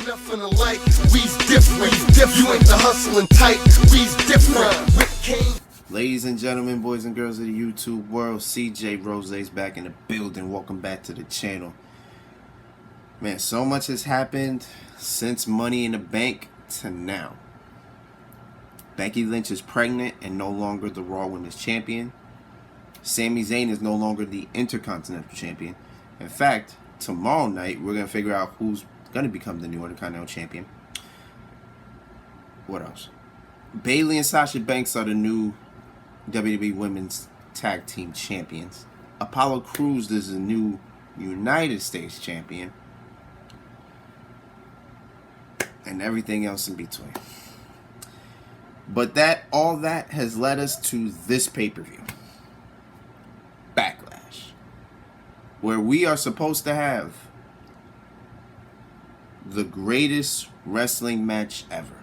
nothing alike. We's different. You ain't the hustling type. We's different. Ladies and gentlemen, boys and girls of the YouTube world, CJRozay's back in the building. Welcome back to the channel. Man, so much has happened since Money in the Bank to now. Becky Lynch is pregnant and no longer the Raw Women's Champion. Sami Zayn is no longer the Intercontinental Champion. In fact, tomorrow night, we're going to figure out who's going to become the new Intercontinental Champion. What else? Bayley and Sasha Banks are the new WWE Women's Tag Team Champions. Apollo Crews is the new United States Champion. And everything else in between. But all that has led us to this pay-per-view. Backlash. Where we are supposed to have the greatest wrestling match ever.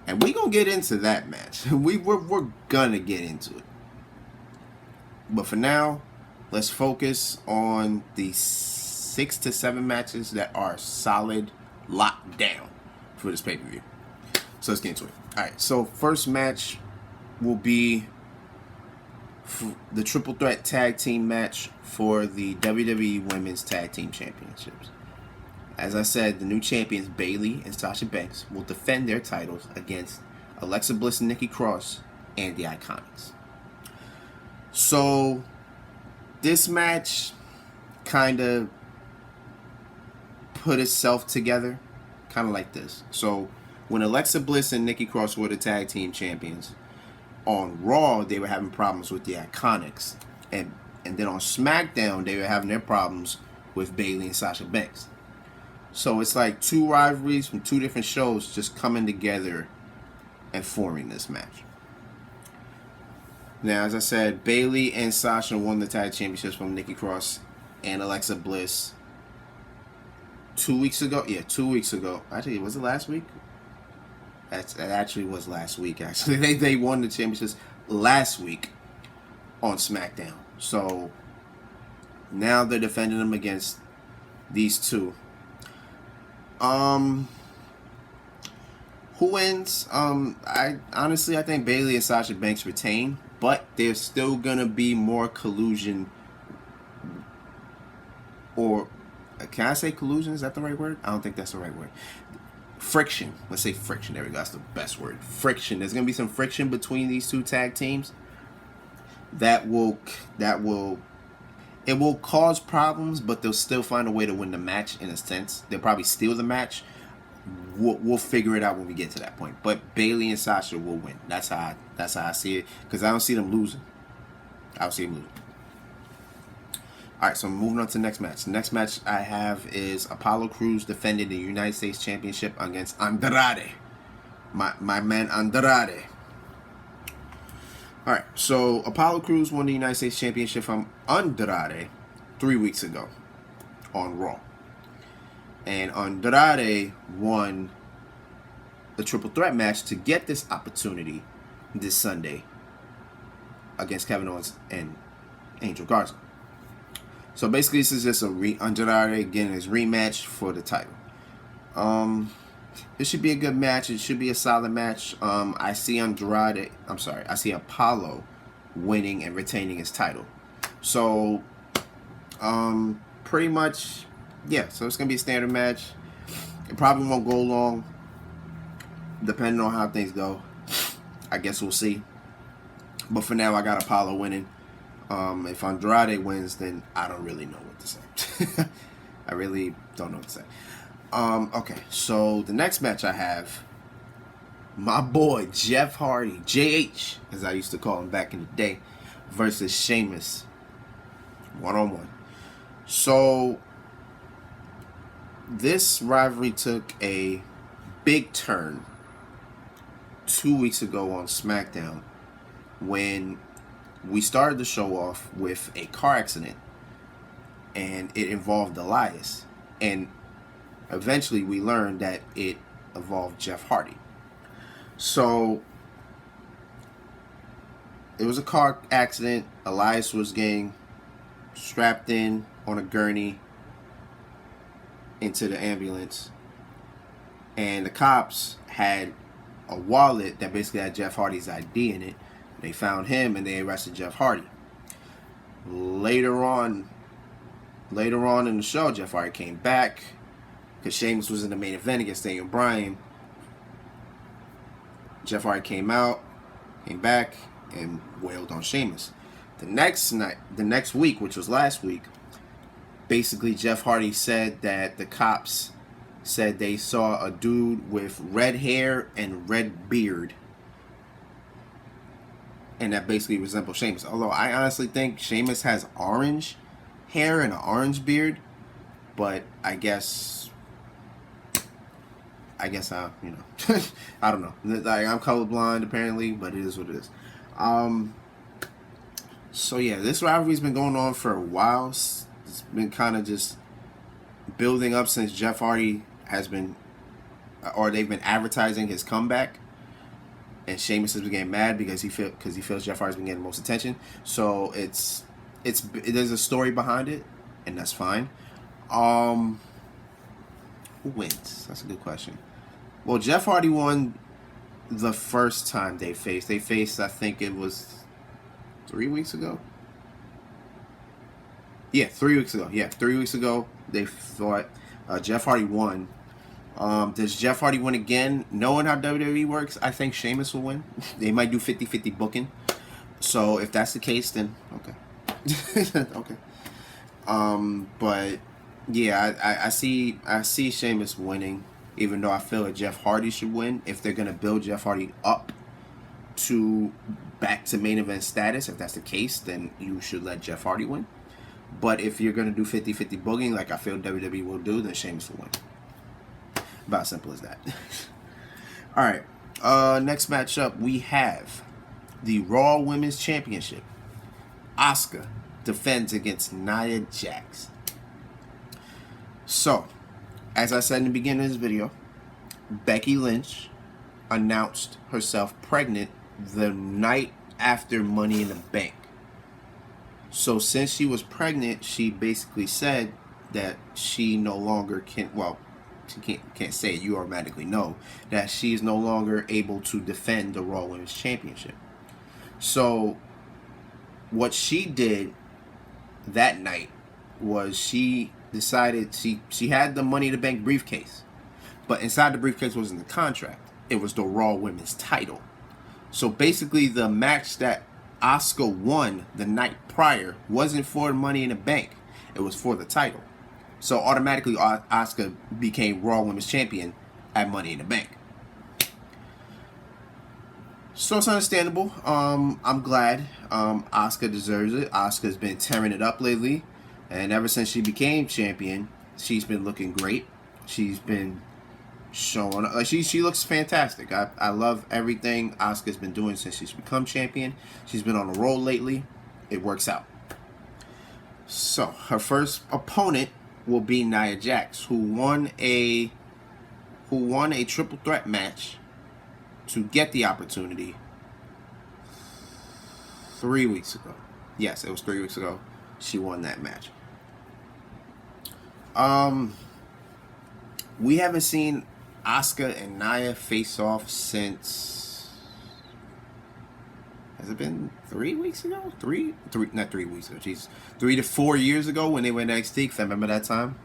And we're going to get into that match. We're going to get into it. But for now, let's focus on the 6 to 7 matches that are solid, locked down for this pay-per-view. So let's get into it. Alright, so first match will be the triple threat tag team match for the WWE Women's Tag Team Championships. As I said, the new champions Bayley and Sasha Banks will defend their titles against Alexa Bliss and Nikki Cross and the Iconics. So this match kind of put itself together kind of like this. So when Alexa Bliss and Nikki Cross were the tag team champions, on Raw they were having problems with the Iconics, and then on SmackDown they were having their problems with Bayley and Sasha Banks. So it's like two rivalries from two different shows just coming together and forming this match. Now, as I said, Bayley and Sasha won the tag championships from Nikki Cross and Alexa Bliss 2 weeks ago. Yeah, 2 weeks ago. Actually, was it last week? That actually was last week, actually. They won the championships last week on SmackDown. So now they're defending them against these two. Who wins? I think Bayley and Sasha Banks retain, but there's still gonna be more collusion. Or can I say collusion? Is that the right word? I don't think that's the right word. Friction. Let's say friction. There we go. That's the best word. Friction. There's gonna be some friction between these two tag teams. It will cause problems, but they'll still find a way to win the match in a sense. They'll probably steal the match. We'll figure it out when we get to that point. But Bayley and Sasha will win. That's how I see it. Because I don't see them losing. I don't see them losing. Alright, so moving on to the next match. The next match I have is Apollo Crews defending the United States Championship against Andrade. My man Andrade. Alright, so Apollo Crews won the United States Championship from Andrade 3 weeks ago on Raw. And Andrade won the triple threat match to get this opportunity this Sunday against Kevin Owens and Angel Garza. So basically this is just Andrade getting his rematch for the title. It should be a good match. It should be a solid match. I see Apollo winning and retaining his title. So, pretty much, yeah. So it's going to be a standard match. It probably won't go long, depending on how things go. I guess we'll see. But for now, I got Apollo winning. If Andrade wins, then I don't really know what to say. I really don't know what to say. Okay, so the next match I have, my boy Jeff Hardy, JH, as I used to call him back in the day, versus Sheamus, 1-on-1. So this rivalry took a big turn 2 weeks ago on SmackDown when we started the show off with a car accident, and it involved Elias, and eventually we learned that it involved Jeff Hardy. So it was a car accident. Elias was getting strapped in on a gurney into the ambulance, and the cops had a wallet that basically had Jeff Hardy's ID in it. They found him and they arrested Jeff Hardy. Later on in the show, Jeff Hardy came back because Sheamus was in the main event against Daniel Bryan. Jeff Hardy came back, and wailed on Sheamus. The next week, which was last week, basically Jeff Hardy said that the cops said they saw a dude with red hair and red beard, and that basically resembled Sheamus. Although I honestly think Sheamus has orange hair and an orange beard, but I guess I don't know. I'm colorblind apparently, but it is what it is. So yeah, this rivalry's been going on for a while. It's been kind of just building up since Jeff Hardy has been, or they've been advertising his comeback, and Sheamus has been getting mad because he feels Jeff Hardy's been getting the most attention. So there's a story behind it, and that's fine. Who wins? That's a good question. Well, Jeff Hardy won the first time they faced. They faced, I think it was 3 weeks ago. Yeah, 3 weeks ago. Yeah, 3 weeks ago they fought. Jeff Hardy won. Does Jeff Hardy win again? Knowing how WWE works, I think Sheamus will win. They might do 50-50 booking. So if that's the case, then okay. Okay. But yeah, I see Sheamus winning, even though I feel that Jeff Hardy should win. If they're gonna build Jeff Hardy up to back to main event status, if that's the case, then you should let Jeff Hardy win. But if you're gonna do 50-50 booking, like I feel WWE will do, then Sheamus will win. About simple as that. All right. Next matchup, we have the Raw Women's Championship. Asuka defends against Nia Jax. So, as I said in the beginning of this video, Becky Lynch announced herself pregnant the night after Money in the Bank. So since she was pregnant, she basically said that she no longer can, well, she can't say it, you automatically know, that she is no longer able to defend the Raw Women's Championship. So what she did that night was she decided she had the Money in the Bank briefcase, but inside the briefcase wasn't the contract. It was the Raw Women's title. So basically the match that Asuka won the night prior wasn't for Money in the Bank. It was for the title. So automatically Asuka became Raw Women's Champion at Money in the Bank. So it's understandable. I'm glad. Asuka deserves it. Asuka's been tearing it up lately. And ever since she became champion, she's been looking great. She's been showing, like, she looks fantastic. I love everything Asuka's been doing since she's become champion. She's been on a roll lately. It works out. So her first opponent will be Nia Jax, who won a triple threat match to get the opportunity 3 weeks ago. Yes, it was 3 weeks ago. She won that match. We haven't seen Asuka and Nia face off since, has it been 3 weeks ago? Not 3 weeks ago. Jeez, 3 to 4 years ago when they went to NXT. Cause I remember that time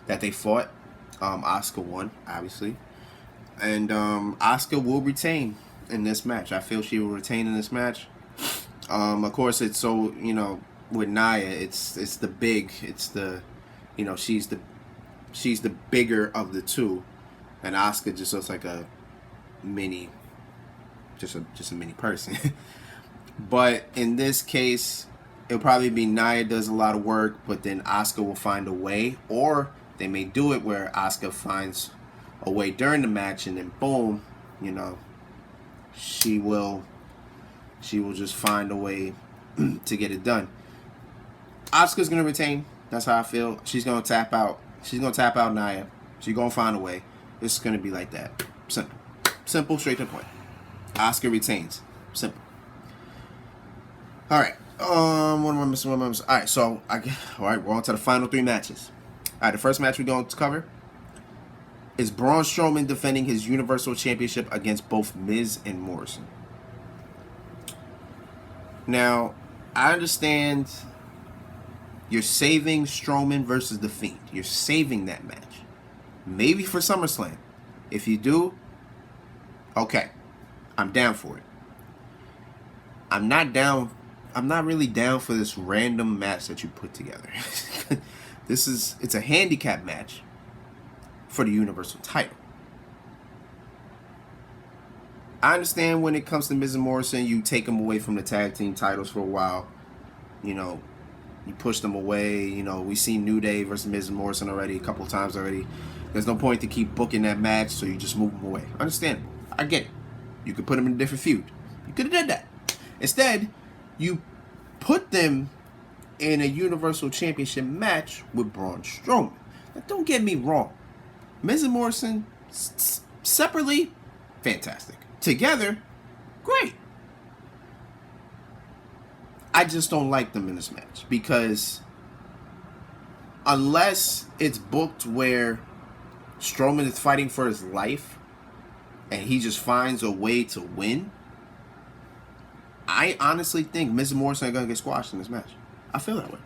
that they fought. Asuka won, obviously, and Asuka will retain in this match. I feel she will retain in this match. Of course, it's so, you know, with Nia, it's the big, it's the, you know, she's the bigger of the two, and Asuka just looks like a mini, just a mini person. But in this case, it'll probably be Nia does a lot of work, but then Asuka will find a way, or they may do it where Asuka finds a way during the match, and then boom, you know, she will just find a way to get it done. Asuka's gonna retain. That's how I feel. She's gonna tap out. She's gonna tap out Nia. She's gonna find a way. It's gonna be like that. Simple, straight to the point. Asuka retains. Simple. All right. What am I missing? All right. So we're on to the final 3 matches. All right. The first match we're going to cover is Braun Strowman defending his Universal Championship against both Miz and Morrison. Now, I understand you're saving Strowman versus The Fiend. You're saving that match. Maybe for SummerSlam. If you do, okay. I'm down for it. I'm not really down for this random match that you put together. It's a handicap match for the Universal title. I understand when it comes to Miz and Morrison, you take them away from the tag team titles for a while. You know, you push them away. You know, we've seen New Day versus Miz and Morrison already a couple of times already. There's no point to keep booking that match, so you just move them away. Understandable. I get it. You could put them in a different feud. You could have done that. Instead, you put them in a Universal Championship match with Braun Strowman. Now, don't get me wrong. Miz and Morrison, separately, fantastic. Together, great. I just don't like them in this match because unless it's booked where Strowman is fighting for his life and he just finds a way to win, I honestly think Miz and Morrison are going to get squashed in this match. I feel that way.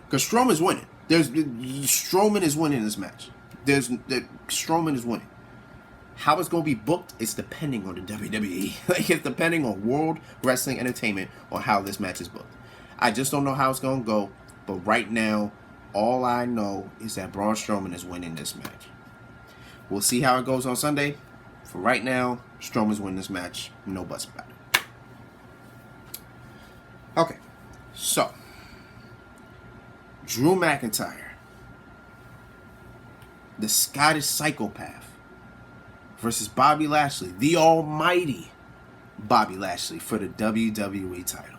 Because Strowman's winning. Strowman is winning this match. Strowman is winning. How it's going to be booked is depending on the WWE. It's depending on World Wrestling Entertainment on how this match is booked. I just don't know how it's going to go. But right now, all I know is that Braun Strowman is winning this match. We'll see how it goes on Sunday. For right now, Strowman's winning this match. No buts about it. Okay. So, Drew McIntyre, the Scottish Psychopath, versus Bobby Lashley, the almighty Bobby Lashley, for the WWE title.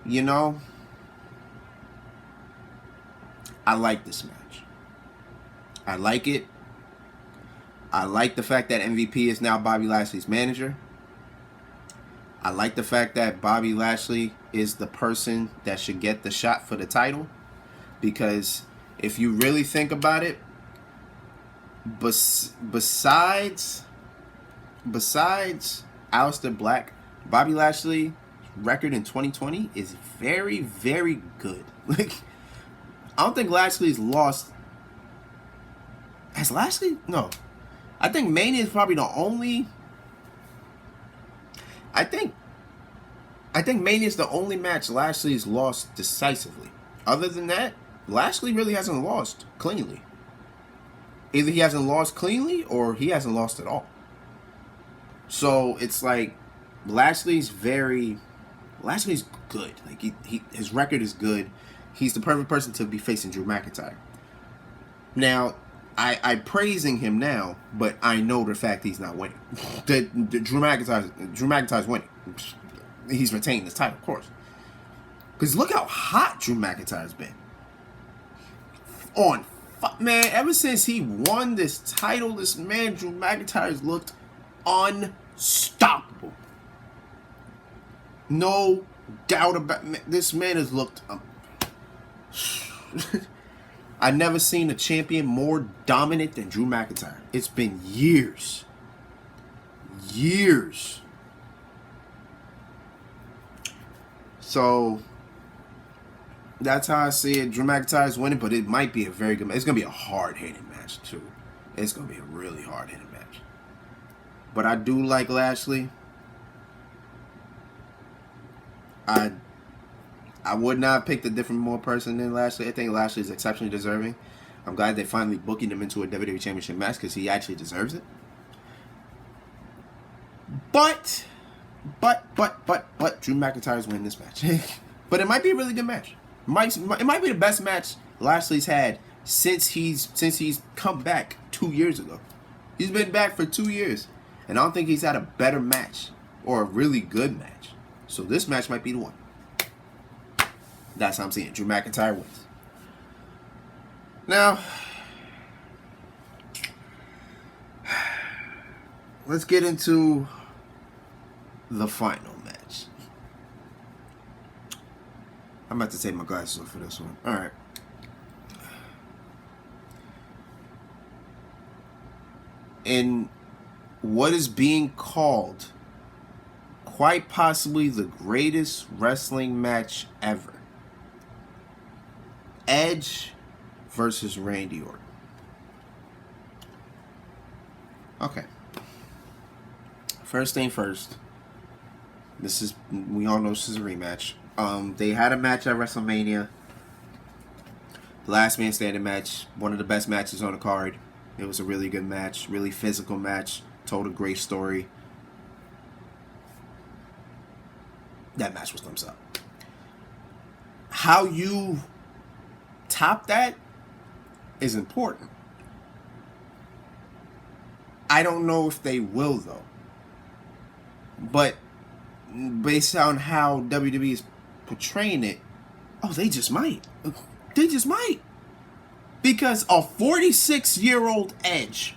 You know, I like this match. I like it. I like the fact that MVP is now Bobby Lashley's manager. I like the fact that Bobby Lashley is the person that should get the shot for the title. Because if you really think about it, besides Aleister Black, Bobby Lashley's record in 2020 is very, very good. Like, I don't think Lashley's lost. Has Lashley? No. I think Mania is probably the only. I think Mania is the only match Lashley's lost decisively. Other than that, Lashley really hasn't lost cleanly. Either he hasn't lost cleanly or he hasn't lost at all. So it's like Lashley's good. Like his record is good. He's the perfect person to be facing Drew McIntyre. Now, I'm praising him now, but I know the fact he's not winning. Drew McIntyre's winning. He's retaining this title, of course. Because look how hot Drew McIntyre's been. Man, ever since he won this title, this man, Drew McIntyre's looked unstoppable. No doubt about it. This man has looked... I've never seen a champion more dominant than Drew McIntyre. It's been years. Years. So, that's how I see it. Drew McIntyre's winning, but it might be a very good match. It's going to be a hard-hitting match, too. It's going to be a really hard-hitting match. But I do like Lashley. I would not have picked a different more person than Lashley. I think Lashley is exceptionally deserving. I'm glad they're finally booking him into a WWE Championship match because he actually deserves it. But Drew McIntyre's winning this match. But it might be a really good match. It might be the best match Lashley's had since he's come back 2 years ago. He's been back for 2 years. And I don't think he's had a better match or a really good match. So this match might be the one. That's how I'm seeing it. Drew McIntyre wins. Now, let's get into the final match. I'm about to take my glasses off for this one. Alright. in what is being called quite possibly the greatest wrestling match ever. Edge versus Randy Orton. Okay. First thing first. We all know this is a rematch. They had a match at WrestleMania. The last man standing match. One of the best matches on the card. It was a really good match. Really physical match. Told a great story. That match was thumbs up. How you top that is important. I don't know if they will, though. But based on how WWE is portraying it, they just might. They just might. Because a 46-year-old Edge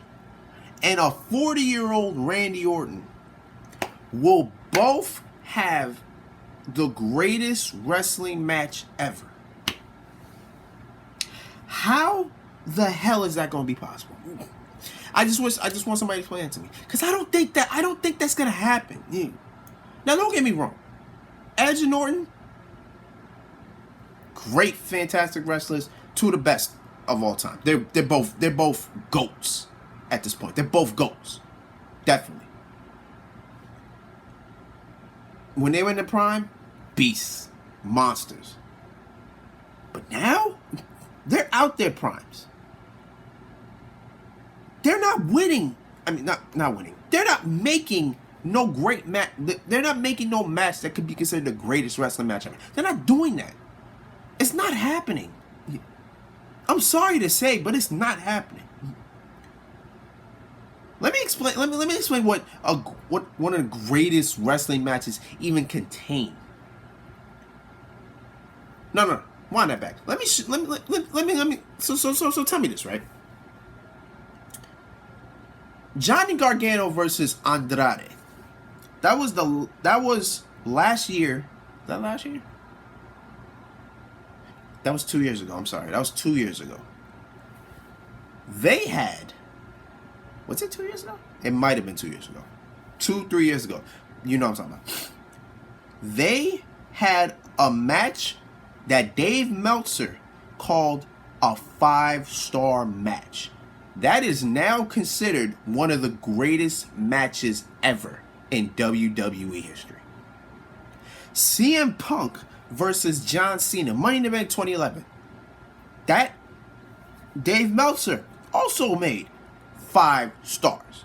and a 40-year-old Randy Orton will both have the greatest wrestling match ever. How the hell is that going to be possible? I just want somebody to explain it to me, because I don't think that's going to happen. Yeah. Now, don't get me wrong. Edge and Orton, great, fantastic wrestlers, two of the best of all time. They're both GOATs at this point. They're both GOATs, definitely. When they were in the prime, beasts, monsters. But now, they're out their primes. They're not winning. I mean, not winning. They're not making no great match. They're not making no match that could be considered the greatest wrestling match ever. They're not doing that. It's not happening. I'm sorry to say, but it's not happening. Let me explain. Let me explain what one of the greatest wrestling matches even contain. No. Wind that back. Let me. So tell me this, right? Johnny Gargano versus Andrade. That was last year. Is that last year? That was 2 years ago. I'm sorry. That was 2 years ago. They had. Was it 2 years ago? It might have been 2 years ago. 3 years ago. You know what I'm talking about. They had a match that Dave Meltzer called a 5-star match. That is now considered one of the greatest matches ever in WWE history. CM Punk versus John Cena, Money in the Bank 2011. That Dave Meltzer also made 5 stars.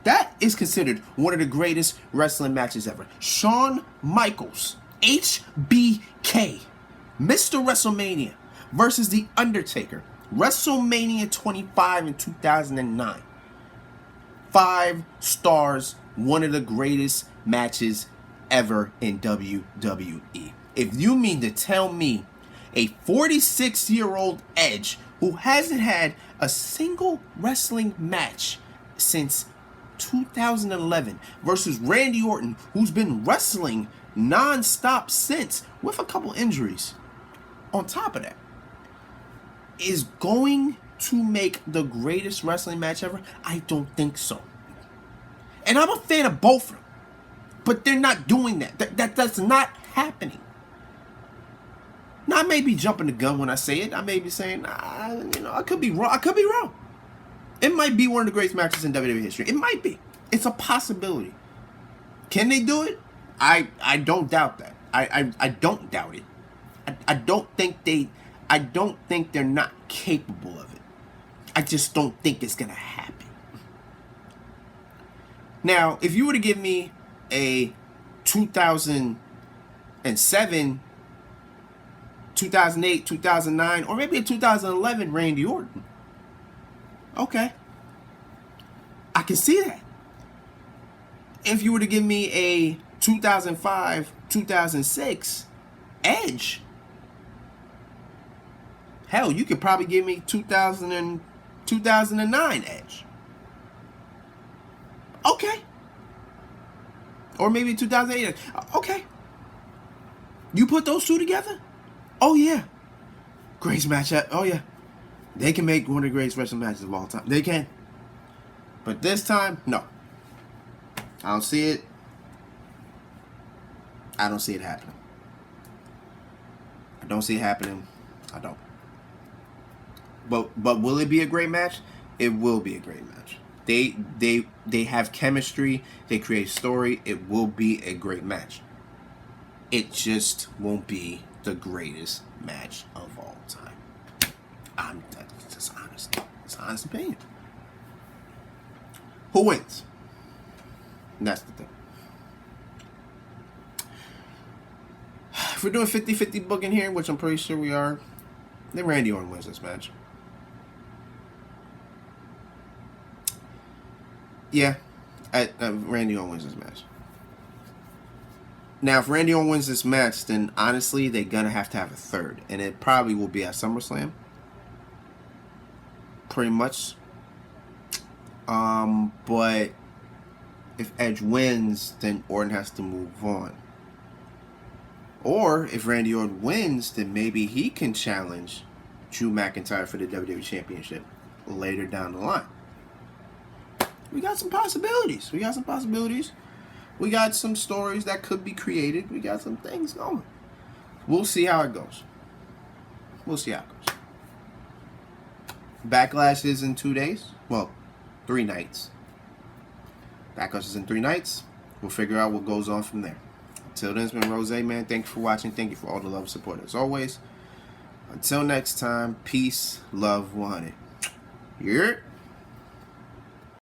That is considered one of the greatest wrestling matches ever. Shawn Michaels, HBK, Mr. WrestleMania versus The Undertaker, WrestleMania 25 in 2009. 5 stars, one of the greatest matches ever in WWE. If you mean to tell me a 46-year-old Edge who hasn't had a single wrestling match since 2011 versus Randy Orton, who's been wrestling non-stop since, with a couple injuries on top of that, is going to make the greatest wrestling match ever? I don't think so. And I'm a fan of both of them, but they're not doing that. That's not happening. Now, I may be jumping the gun when I say it. I may be saying, I could be wrong. I could be wrong. It might be one of the greatest matches in WWE history. It might be. It's a possibility. Can they do it? I don't doubt that. I don't doubt it. I don't think they're not capable of it. I just don't think it's going to happen. Now, if you were to give me a 2007, 2008, 2009, or maybe a 2011 Randy Orton, okay, I can see that. If you were to give me a 2005, 2006 Edge, hell, you could probably give me 2009 Edge. Okay. Or maybe 2008. Okay. You put those two together? Oh, yeah. Greatest match. Oh, yeah. They can make one of the greatest wrestling matches of all time. They can. But this time, no. I don't see it. I don't see it happening. I don't see it happening. I don't. But will it be a great match? It will be a great match. They have chemistry. They create story. It will be a great match. It just won't be the greatest match of all time. That's just honest. It's an honest opinion. Who wins? And that's the thing. If we're doing 50-50 booking here, which I'm pretty sure we are, then Randy Orton wins this match. Yeah, Randy Orton wins this match. Now, if Randy Orton wins this match, then honestly, they're going to have a third. And it probably will be at SummerSlam. Pretty much. But if Edge wins, then Orton has to move on. Or if Randy Orton wins, then maybe he can challenge Drew McIntyre for the WWE Championship later down the line. We got some possibilities. We got some stories that could be created. We got some things going. We'll see how it goes. Backlash is in 2 days. Well, 3 nights. Backlash is in 3 nights. We'll figure out what goes on from there. Until then, it's been Rose, man. Thank you for watching. Thank you for all the love and support as always. Until next time, peace, love, 100. Yeah.